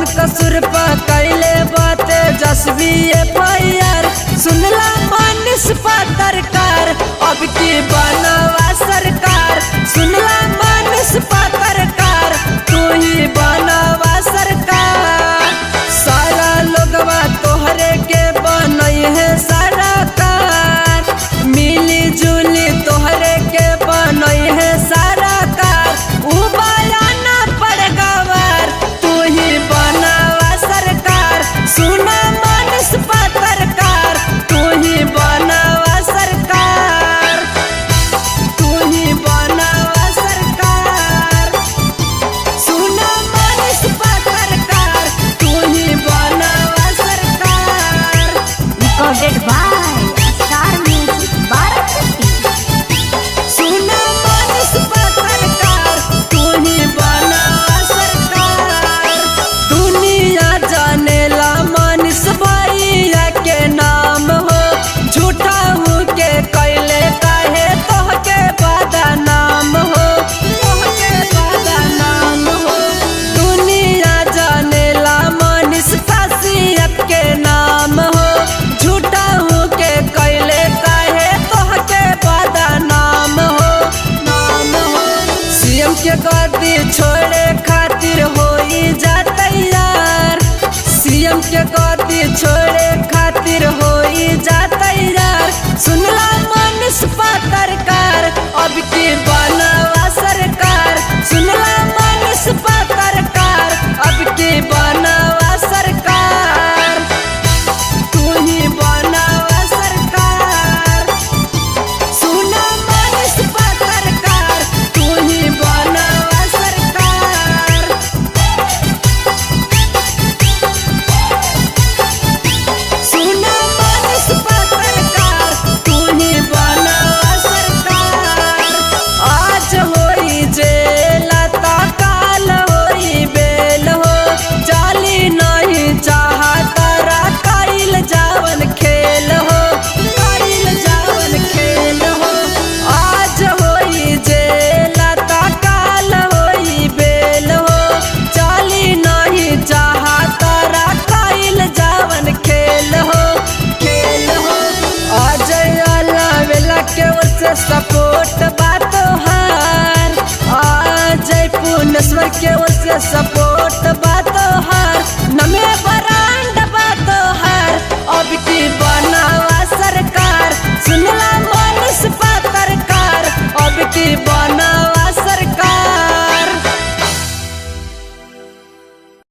कौन कसूर पा कैले बाते जसवी FIR सुनला मानिस पत्रकार अब की बनवा सरकार सुनला मानिस पत्रकार तू ही बनवा सरकार सारा लोगवा तोहरे के बनई है सरकार मिली जुली तोहरे के बनई है सरकार उबायाना पड़ गवर तू ही बनवा सरकार सुना मानिस पत्रकार तू ही बनवा सरकार तू ही बनवा सरकार सुना मानिस पत्रकार तू ही बनवा सरकार Recorded by Star Music Bharat. सुना मानिस पत्रकार तू ही बनवा सरकार दुनिया जानेला मानिस भैया के नाम हो झूठा हूँ के कैले काहे तोहके बदनाम हो तोहके बदनाम हो दुनिया जानेला मानिस भैया के नाम हो झूठा हूँ के कैले काहे तोहके बदनाम हो नाम हो CM के गद्दी छोड़े खातिर होई जा तैयार CM के गद्दी छोड़े खातिर होई जा तैयार सुनला मानिस पत्रकार अब की बनवा सरकार सुनला मानिस पत्रकार अब की बनवा सरकार तू ही बनवा सरकार सुना मानिस पत्रकार तू ही बनवा सरकार सुना मानिस पत्रकार तू ही बनवा सरकार आज होई जेला ता काल होई बेल हो चाली नहीं चाहता रा कैल जावन खेल हो कैल जावन खेल हो आज होई जेला ता काल होई बेल हो चाली नहीं चाहता रा कैल जावन खेल हो आज अल्लाह वेला के ओर से सब